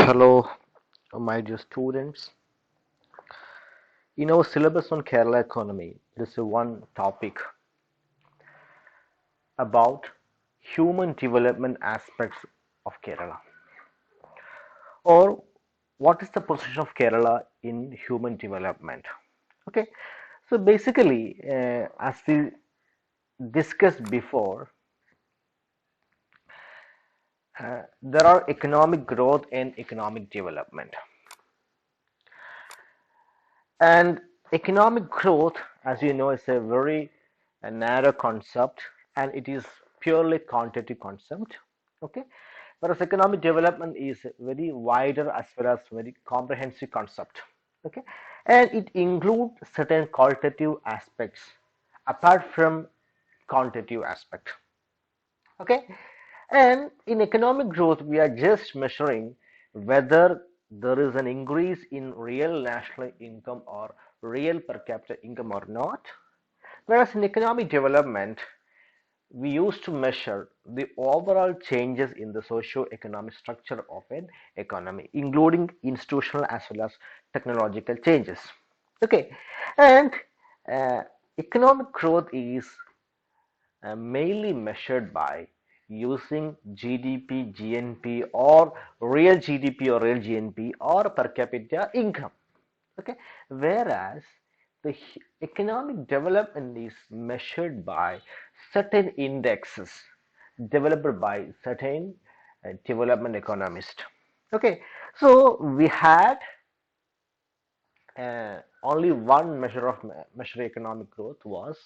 Hello, my dear students. In our syllabus on Kerala economy, there is one topic about human development aspects of Kerala, or what is the position of Kerala in human development. Okay, so basically, as we discussed before, there are economic growth and economic development. And economic growth, as you know, is a very narrow concept and it is purely quantitative concept. Okay, whereas economic development is very wider as well as very comprehensive concept. Okay, and it includes certain qualitative aspects apart from quantitative aspect. Okay, and in economic growth, we are just measuring whether there is an increase in real national income or real per capita income or not. Whereas in economic development, we used to measure the overall changes in the socio-economic structure of an economy, including institutional as well as technological changes. Okay, and uh, economic growth is mainly measured by using GDP, GNP, or real GDP or real GNP or per capita income. Okay, whereas the economic development is measured by certain indexes developed by certain development economists. Okay, so we had only one measure of measure economic growth was,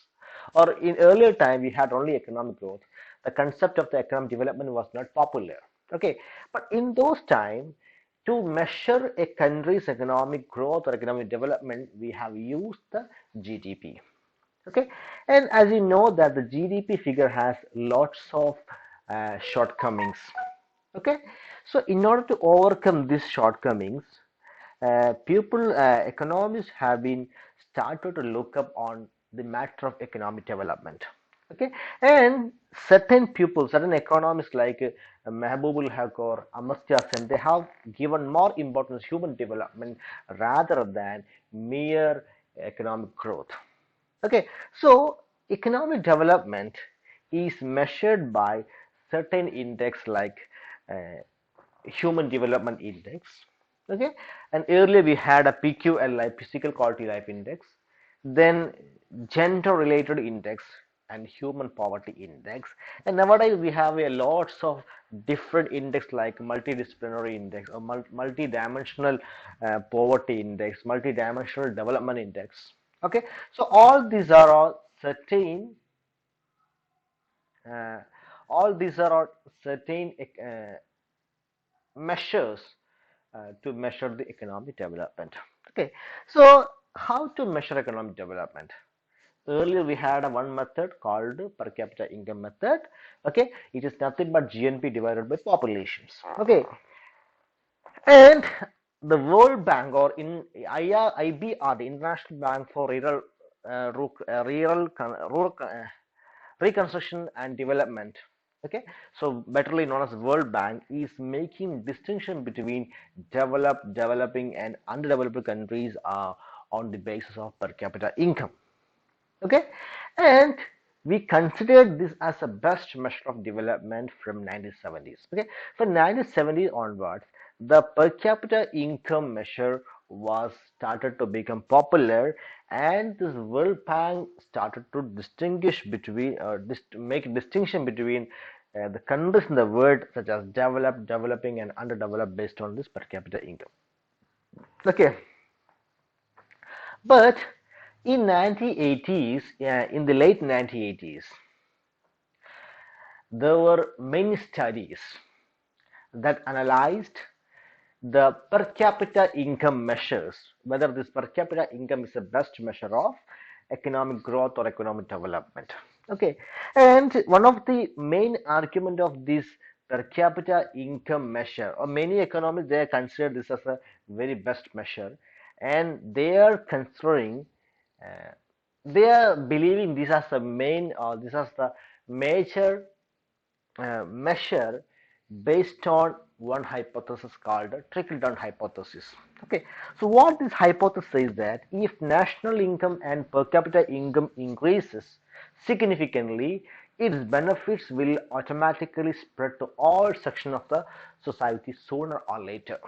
or in earlier time we had only economic growth. The concept of the economic development was not popular. Okay, but in those time, to measure a country's economic growth or economic development, we have used the GDP. Okay, and as you know that the GDP figure has lots of shortcomings. Okay, so in order to overcome these shortcomings, economists have been started to look up on the matter of economic development. Okay, and certain economists like Mehboob Haq or Amartya Sen, they have given more importance to human development rather than mere economic growth. Okay, so economic development is measured by certain index like uh, human development index. Okay, and earlier we had a PQLI, physical quality life index, then gender related index and human poverty index, and nowadays we have a lots of different index like multidisciplinary index or multi-dimensional poverty index, multi-dimensional development index. Okay, so uh, all these are all certain measures to measure the economic development. Okay, so how to measure economic development? Earlier we had a one method called per capita income method. Okay, it is nothing but GNP divided by populations. Okay, and the World Bank or in IBR, the International Bank for Reconstruction and Development. Okay, so betterly known as World Bank is making distinction between developed, developing, and underdeveloped countries on the basis of per capita income. Okay, and we considered this as a best measure of development from 1970s. Okay, from 1970s onwards, the per capita income measure was started to become popular, and this World Bank started to distinguish between make a distinction between the countries in the world such as developed, developing, and underdeveloped based on this per capita income. Okay, but in 1980s, in the late 1980s, there were many studies that analyzed the per capita income measures, whether this per capita income is the best measure of economic growth or economic development. Okay, and one of the main argument of this per capita income measure, or many economists they consider this as a very best measure, and they are considering, uh, they are believing this as the main or this as the major measure based on one hypothesis called the trickle-down hypothesis. Okay, so what this hypothesis says that if national income and per capita income increases significantly, its benefits will automatically spread to all sections of the society sooner or later.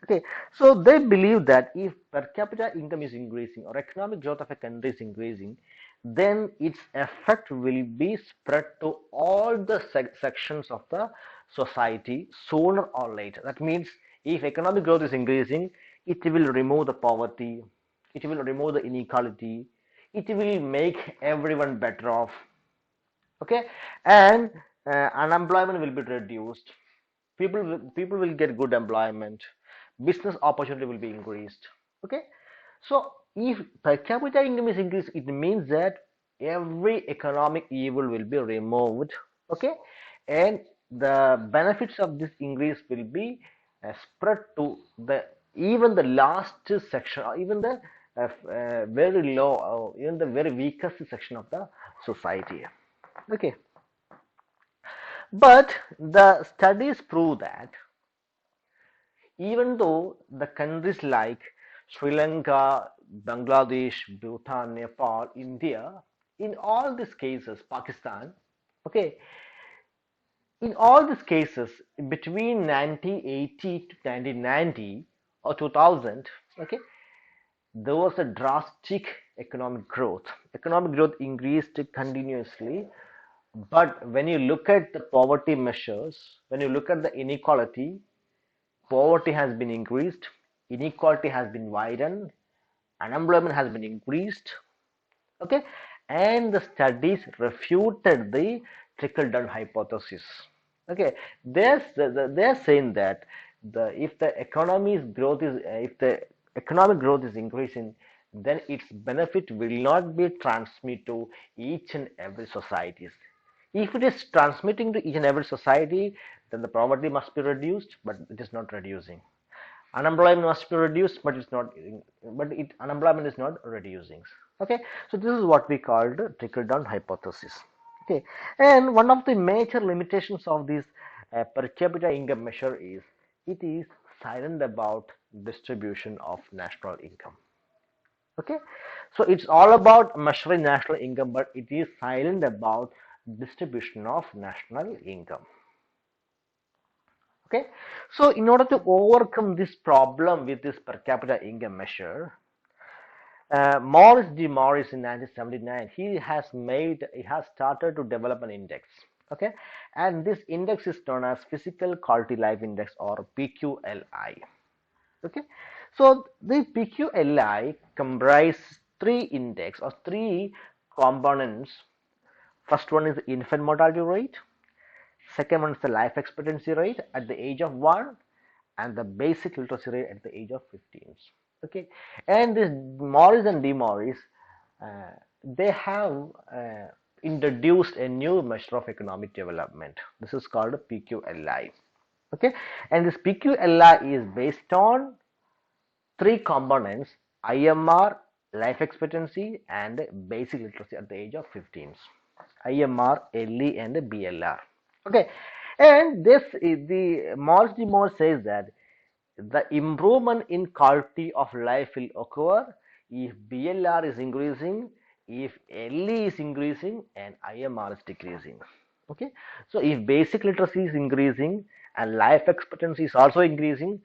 Okay, so they believe that if per capita income is increasing or economic growth of a country is increasing, then its effect will be spread to all the sections of the society sooner or later. That means if economic growth is increasing, it will remove the poverty, it will remove the inequality, it will make everyone better off. Okay, and unemployment will be reduced. People will get good employment. Business opportunity will be increased. Okay, so if per capita income is increased, it means that every economic evil will be removed. Okay, and the benefits of this increase will be spread to the even the last section, or even the very low, even the very weakest section of the society. Okay, but the studies prove that even though the countries like Sri Lanka, Bangladesh, Bhutan, Nepal, India, in all these cases, Pakistan, okay, in all these cases, between 1980 to 1990 or 2000, okay, there was a drastic economic growth. Economic growth increased continuously, but when you look at the poverty measures, when you look at the inequality, poverty has been increased, inequality has been widened, unemployment has been increased. Okay, and the studies refuted the trickle down hypothesis. Okay, they're saying that if the economy's growth is if the economic growth is increasing, then its benefit will not be transmitted to each and every societies. If it is transmitting to each and every society, then the poverty must be reduced, but it is not reducing. Unemployment must be reduced, but it's not. But unemployment is not reducing. Okay, so this is what we called trickle down hypothesis. Okay, and one of the major limitations of this per capita income measure is it is silent about distribution of national income. Okay, so it's all about measuring national income, but it is silent about distribution of national income. Okay, so in order to overcome this problem with this per capita income measure, Maurice de Morris in 1979 he has started to develop an index. Okay, and this index is known as physical quality life index, or PQLI. Okay, so the PQLI comprises three index or three components. First one is the infant mortality rate, second one is the life expectancy rate at the age of 1, and the basic literacy rate at the age of 15. Okay, and this Morris and De Morris, they have introduced a new measure of economic development. This is called PQLI. Okay, and this PQLI is based on three components: IMR, life expectancy, and basic literacy at the age of 15. IMR, LE, and BLR. Okay, and this is the Morris de Morris says that the improvement in quality of life will occur if BLR is increasing, if LE is increasing, and IMR is decreasing. Okay, so if basic literacy is increasing and life expectancy is also increasing,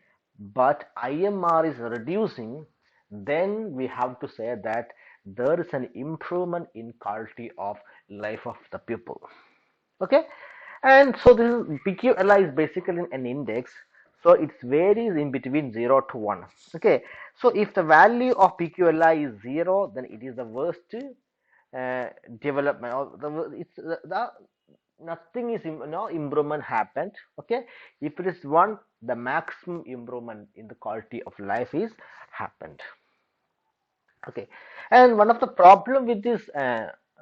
but IMR is reducing, then we have to say that there is an improvement in quality of life of the people. Okay, and so this is, PQLI is basically an index, so it varies in between 0 to 1. Okay, so if the value of PQLI is 0, then it is the worst development, or the nothing is no improvement happened. Okay, if it is 1, the maximum improvement in the quality of life is happened. Okay, and one of the problem with this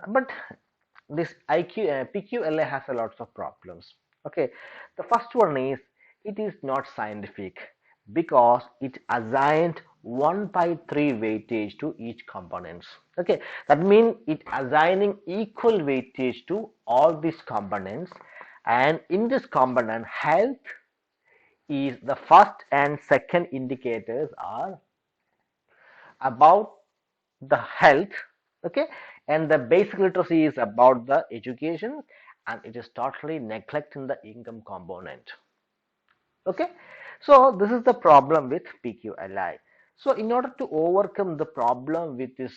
but this PQLA has a lots of problems. Okay, the first one is it is not scientific because it assigned 1/3 weightage to each components. Okay, that means it assigning equal weightage to all these components, and in this component, health, is the first and second indicators are about the health, okay, and the basic literacy is about the education, and it is totally neglecting the income component. Okay, so this is the problem with PQLI. So in order to overcome the problem with this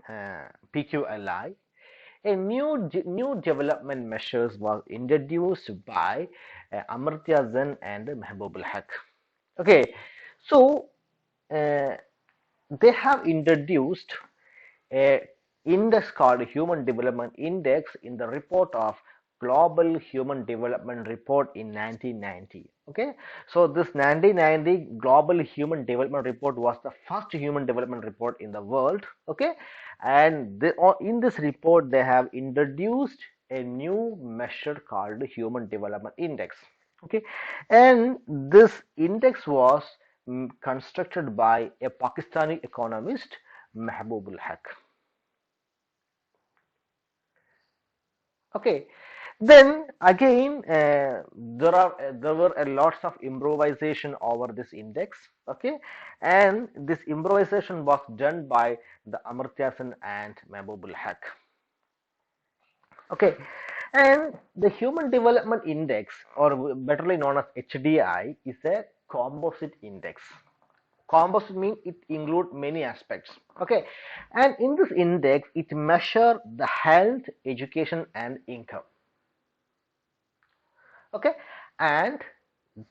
PQLI, a new development measures was introduced by Amartya Sen and Mehboob al-Haq. Okay, so uh, they have introduced a index called Human Development Index in the report of Global Human Development Report in 1990. Okay, so this 1990 Global Human Development Report was the first human development report in the world. Okay, and in this report they have introduced a new measure called Human Development Index. Okay, and this index was constructed by a Pakistani economist, Mehboob al-Haq. Okay, then again there were a lots of improvisation over this index. Okay, and this improvisation was done by the Amartya Sen and Mehboob al-Haq. Okay, and the Human Development Index, or betterly known as HDI, is a composite index. Composite means it includes many aspects. Okay, and in this index it measures the health, education and income. Okay, and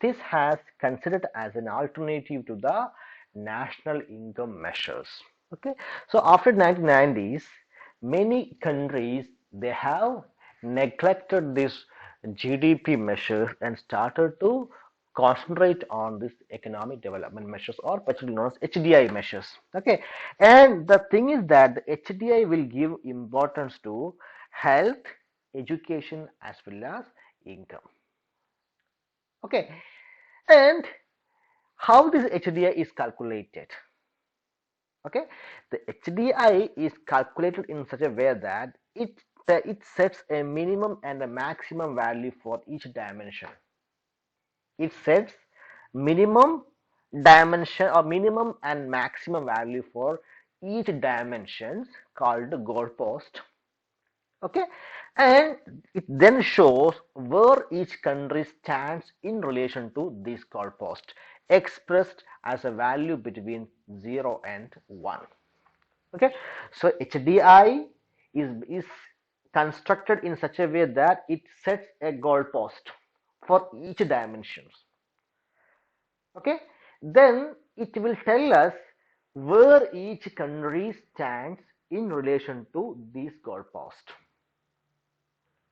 this has considered as an alternative to the national income measures. Okay, so after 1990s many countries they have neglected this GDP measures and started to concentrate on this economic development measures, or particularly known as HDI measures. Okay, and the thing is that the HDI will give importance to health, education as well as income. Okay, and how this HDI is calculated? Okay, the HDI is calculated in such a way that it sets a minimum and a maximum value for each dimension. It sets minimum dimension or minimum and maximum value for each dimensions called goalpost. Okay, and it then shows where each country stands in relation to this goalpost, expressed as a value between 0 and 1. Okay, so HDI is constructed in such a way that it sets a goalpost for each dimensions. Okay, then it will tell us where each country stands in relation to this goalpost.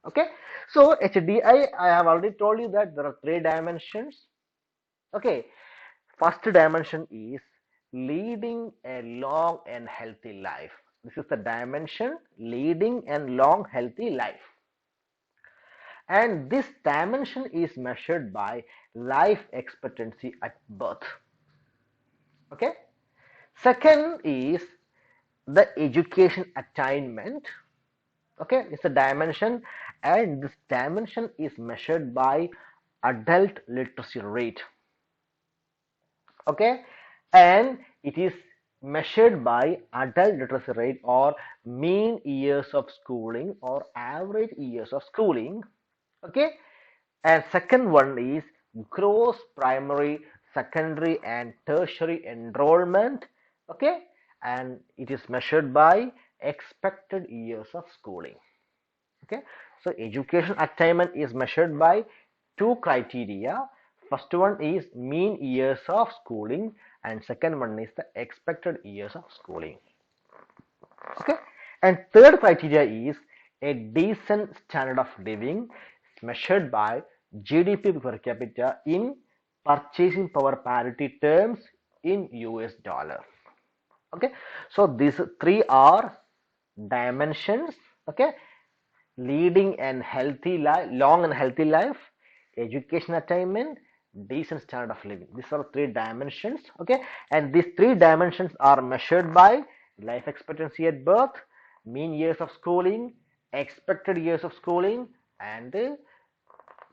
Okay, so HDI, I have already told you that there are three dimensions. Okay, first dimension is leading a long and healthy life. This is the dimension leading and long healthy life. And this dimension is measured by life expectancy at birth. Okay, second is the education attainment. Okay, it's a dimension, and this dimension is measured by adult literacy rate. Okay, and it is measured by adult literacy rate, or mean years of schooling, or average years of schooling. Okay, and second one is gross primary, secondary and tertiary enrollment. Okay, and it is measured by expected years of schooling. Okay, so education attainment is measured by two criteria. First one is mean years of schooling, and second one is the expected years of schooling. Okay, and third criteria is a decent standard of living measured by GDP per capita in purchasing power parity terms in US dollar. Okay, so these three are dimensions. Okay, leading and healthy life, long and healthy life, education attainment, decent standard of living. These are three dimensions. Okay, and these three dimensions are measured by life expectancy at birth, mean years of schooling, expected years of schooling, and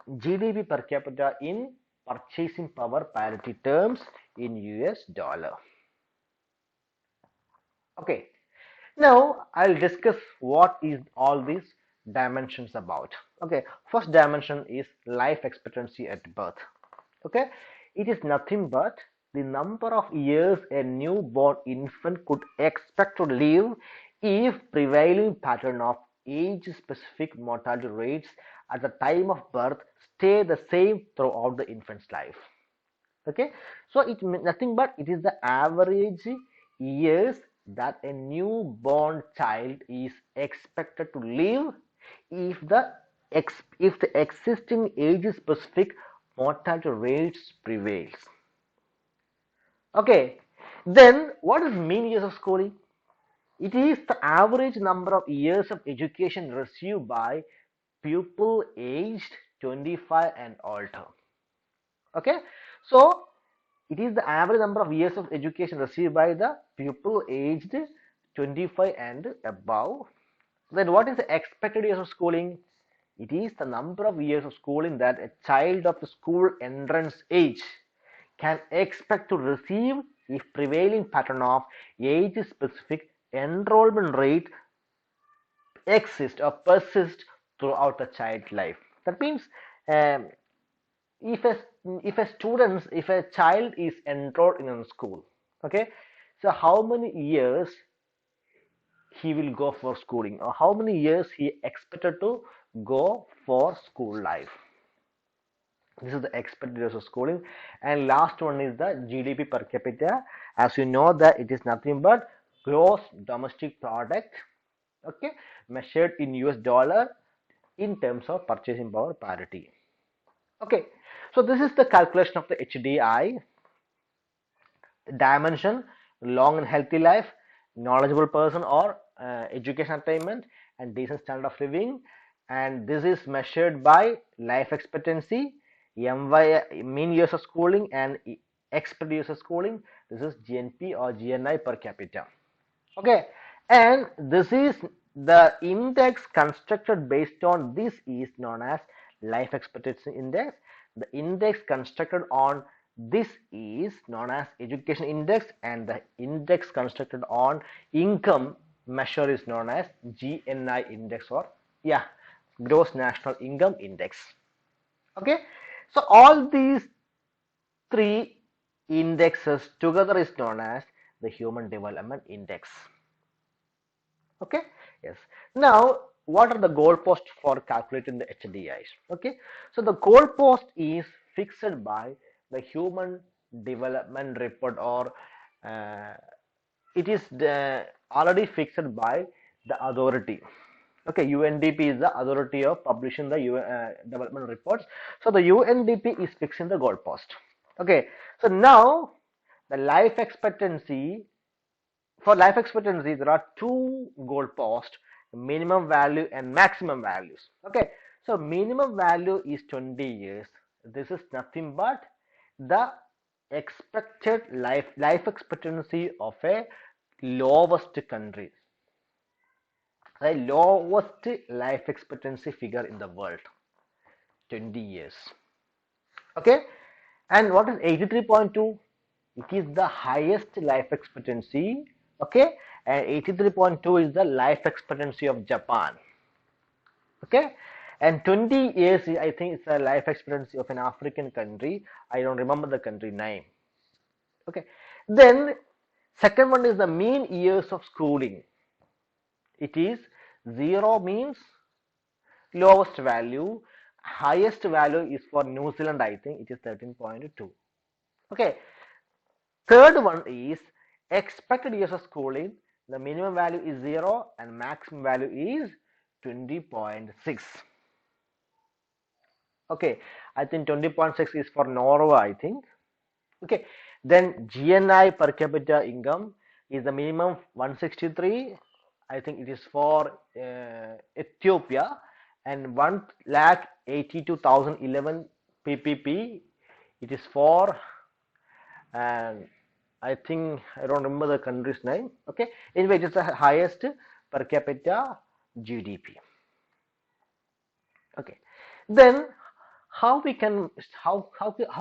GDP per capita in purchasing power parity terms in US dollar. Okay, now I'll discuss what is all these dimensions about. Okay, first dimension is life expectancy at birth. Okay, it is nothing but the number of years a newborn infant could expect to live if prevailing pattern of age specific mortality rates at the time of birth stay the same throughout the infant's life. Okay, so it nothing but it is the average years that a newborn child is expected to live if the existing age specific mortality rates prevails. Okay, then what is mean years of schooling? It is the average number of years of education received by pupil aged 25 and older. Okay, so it is the average number of years of education received by the pupil aged 25 and above. Then what is the expected years of schooling? It is the number of years of schooling that a child of the school entrance age can expect to receive if prevailing pattern of age specific enrollment rate exists or persists throughout the child life. That means um, if a child is enrolled in a school, okay, so how many years he will go for schooling or how many years he expected to go for school life. This is the expected years of schooling. And last one is the GDP per capita. As you know that it is nothing but gross domestic product, okay, measured in US dollar in terms of purchasing power parity. Okay, so this is the calculation of the HDI dimension: long and healthy life, knowledgeable person or education attainment, and decent standard of living. And this is measured by life expectancy, MY mean years of schooling, and expected years of schooling. This is GNP or GNI per capita. Okay, and this is the index constructed based on this is known as life expectancy index. The index constructed on this is known as education index, and the index constructed on income measure is known as GNI index, or yeah, gross national income index. Okay, so all these three indexes together is known as the human development index. Okay, yes. Now what are the goalposts for calculating the HDIs? Okay, so the goalpost is fixed by the human development report, or uh, it is already fixed by the authority. Okay, UNDP is the authority of publishing the development reports. So the UNDP is fixing the goalpost. Okay, so now the life expectancy, for life expectancy there are two goalposts: minimum value and maximum values. Okay, so minimum value is 20 years. This is nothing but the expected life expectancy of a lowest country, the lowest life expectancy figure in the world, 20 years. Okay, and what is 83.2? It is the highest life expectancy. Okay, and 83.2 is the life expectancy of Japan. Okay, and 20 years I think it's the life expectancy of an African country. I don't remember the country name. Okay, then second one is the mean years of schooling. It is 0 means lowest value, highest value is for New Zealand, I think it is 13.2. Okay, third one is expected years of schooling. The minimum value is 0 and maximum value is 20.6. Okay, I think 20.6 is for Norway, I think. Okay, then GNI per capita income is the minimum 163. I think it is for Ethiopia, and 1,82,011 PPP. It is for, and I think I don't remember the country's name. Okay, anyway, it is the highest per capita GDP. Okay, then how we can how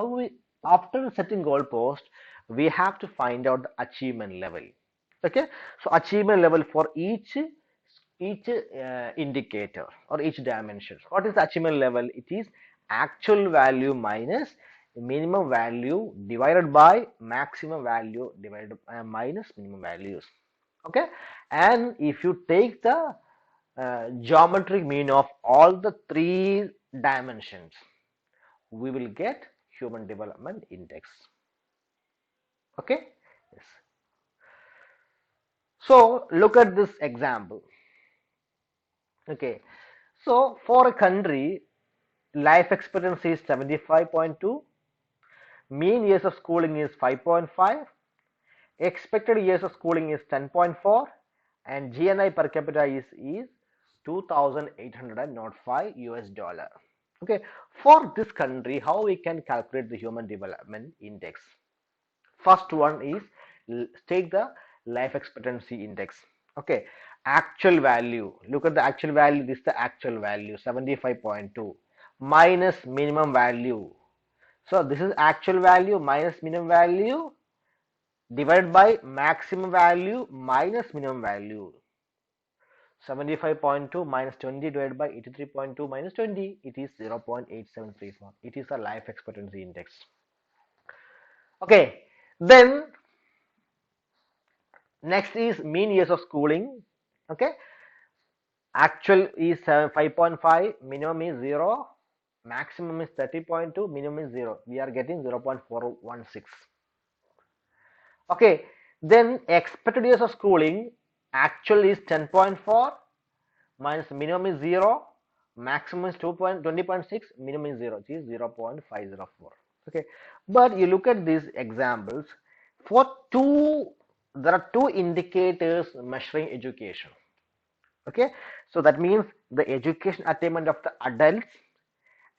we, after setting goal post, we have to find out the achievement level. Okay, so achievement level for each indicator or each dimension. What is the achievement level? It is actual value minus minimum value divided by maximum value divided minus minimum values. Okay, and if you take the geometric mean of all the three dimensions, we will get human development index. Okay, yes. So look at this example. Okay, so for a country, life expectancy is 75.2, mean years of schooling is 5.5, expected years of schooling is 10.4, and GNI per capita is 2,805 US dollar. Okay, for this country, how we can calculate the human development index? First one is, take the life expectancy index. Okay, actual value. Look at the actual value. This is the actual value 75.2 minus minimum value. So this is actual value minus minimum value divided by maximum value minus minimum value. 75.2 minus 20 divided by 83.2 minus 20, it is 0.8734. It is a life expectancy index. Okay, then next is mean years of schooling. Okay, actual is 5.5, minimum is 0, maximum is 30.2, minimum is 0. We are getting 0.416. Okay, then expected years of schooling, actual is 10.4, minus minimum is 0, maximum is 20.6, minimum is 0, which is 0.504. Okay, but you look at these examples, for there are two indicators measuring education. Okay, so that means the education attainment of the adults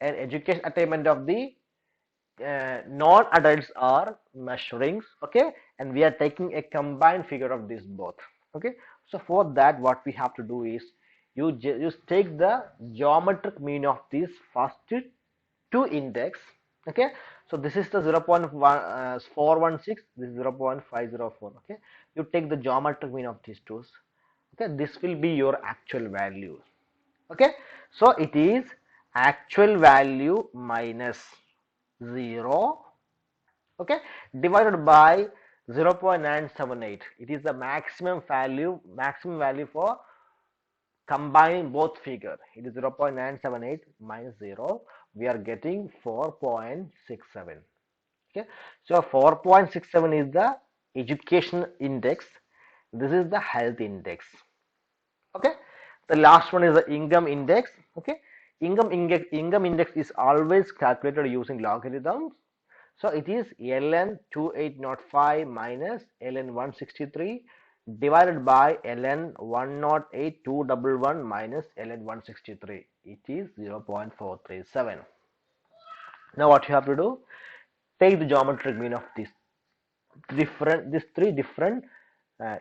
and education attainment of the non-adults are measuring. Okay, and we are taking a combined figure of these both. Okay, so for that, what we have to do is you just take the geometric mean of these first two index. Okay, so this is the 0.416, this is 0.504. Okay, you take the geometric mean of these two. Okay, this will be your actual value. Okay, so it is actual value minus 0, okay, divided by 0.978. It is the maximum value for combining both figure. It is 0.978 minus 0. We are getting 4.67. Okay, so 4.67 is the education index. This is the health index. Okay, the last one is the income index. Okay, income index is always calculated using logarithms. So it is ln 2805 minus ln 163 divided by ln 108,211 minus ln 163. It is 0.437. Now what you have to do? Take the geometric mean of these three different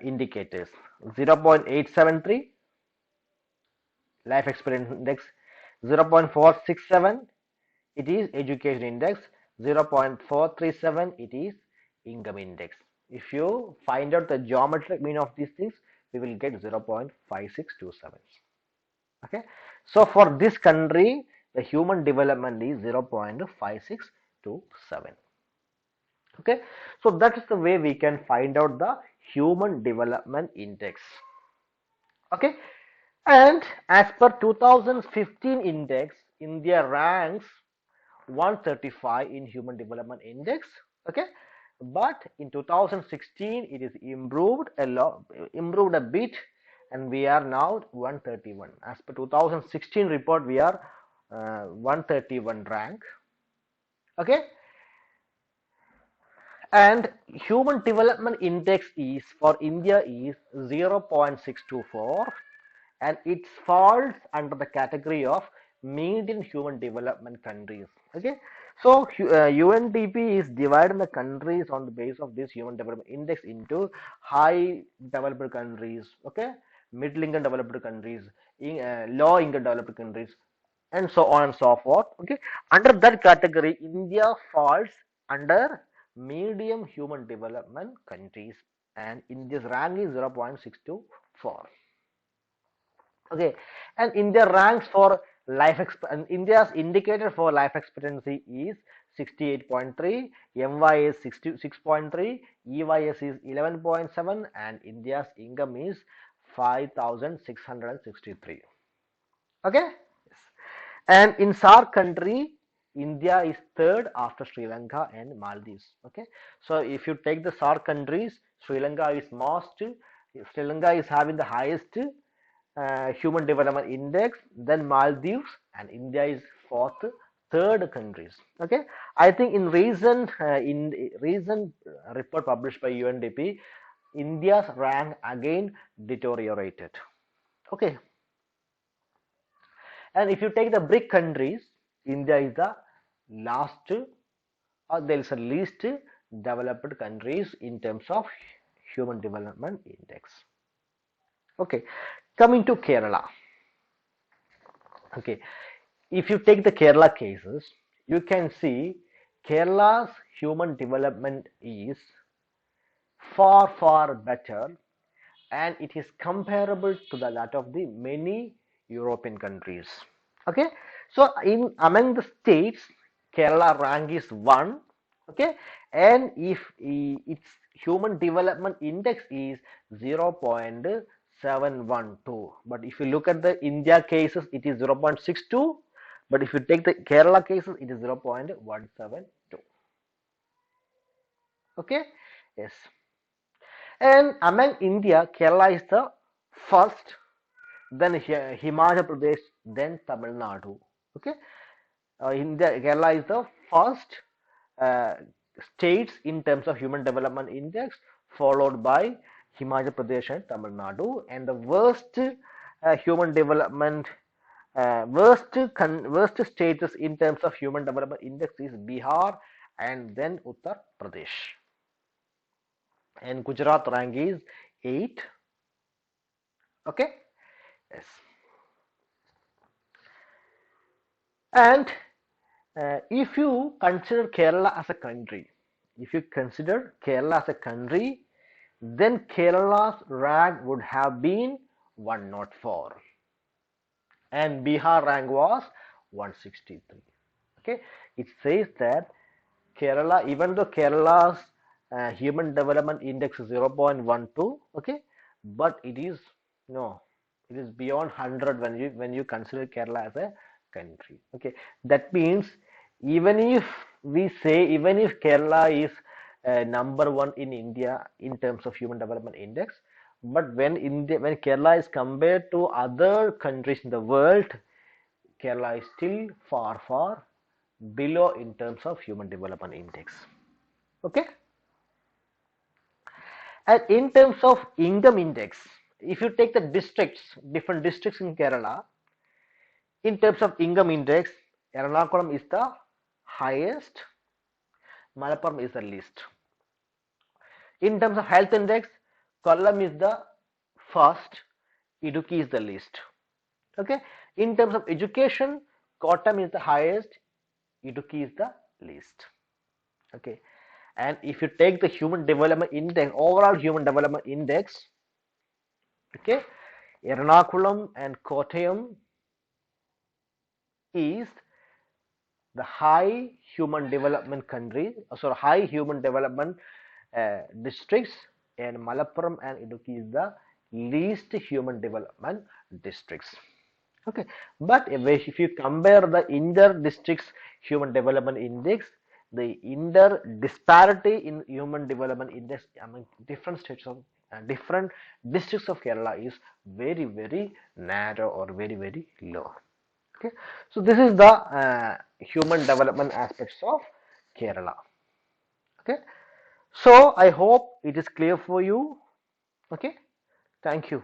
indicators. 0.873 life experience index, 0.467 it is education index, 0.437 it is income index. If you find out the geometric mean of these things, we will get 0.5627. Okay, so for this country the human development is 0.5627. Okay, so that is the way we can find out the human development index. Okay, and as per 2015 index, India ranks 135 in human development index. Okay, but in 2016 it is improved a bit, and we are now 131. As per 2016 report, we are 131 rank. Okay, and human development index is for India is 0.624, and it falls under the category of median human development countries. Okay, so UNDP is dividing the countries on the basis of this human development index into high developed countries, okay, middle income developed countries, low income developed countries. and so on and so forth. Okay, under that category, India falls under medium human development countries, and India's rank is 0.624. Okay, and India ranks for and India's indicator for life expectancy is 68.3, MY is 66.3, EYS is 11.7, and India's income is 5,663. Okay, yes. And in SAARC country, India is third after Sri Lanka and Maldives. Okay, so if you take the SAARC countries, Sri Lanka is Sri Lanka is having the highest human development index, then Maldives, and India is fourth, third countries. Okay, I think in recent report published by UNDP, India's rank again deteriorated. Okay, and if you take the BRIC countries, India is the last, or there is a least developed countries in terms of human development index. Okay, coming to Kerala. Okay, if you take the Kerala cases, you can see Kerala's human development is far better, and it is comparable to that of the many European countries. Okay, so in among the states, Kerala rank is 1. Okay, and if its human development index is 0.712, but if you look at the India cases, it is 0.62, but if you take the Kerala cases, it is 0.172. Okay, yes. And among India, Kerala is the first, then Himachal Pradesh, then Tamil Nadu. Okay, India, Kerala is the first uh, states in terms of human development index, followed by Himachal Pradesh and Tamil Nadu, and the worst human development worst status in terms of human development index is Bihar, and then Uttar Pradesh, and Gujarat rank is 8. Okay, yes. And if you consider Kerala as a country, then Kerala's rank would have been 104, and Bihar rank was 163. Okay, it says that Kerala, even though Kerala's human development index is 0.12, okay, but it is no, it is beyond 100 when you consider Kerala as a country. Okay, that means even if Kerala is number one in India in terms of human development index, but when Kerala is compared to other countries in the world, Kerala is still far below in terms of human development index. Okay, and in terms of income index, if you take the different districts in Kerala, in terms of income index, Ernakulam is the highest, Malappuram is the least. In terms of health index, Kollam is the first, Idukki is the least. Okay, in terms of education, Kottayam is the highest, Idukki is the least. Okay, and if you take the human development index, overall human development index, okay, Ernakulam and Kottayam is the high human development high human development districts, and Malappuram and Idukki is the least human development districts. Okay, but if you compare the inter districts human development index, the inter disparity in human development index among different states of different districts of Kerala is very narrow or very low. Okay, so this is the human development aspects of Kerala. Okay, so I hope it is clear for you. Okay, thank you.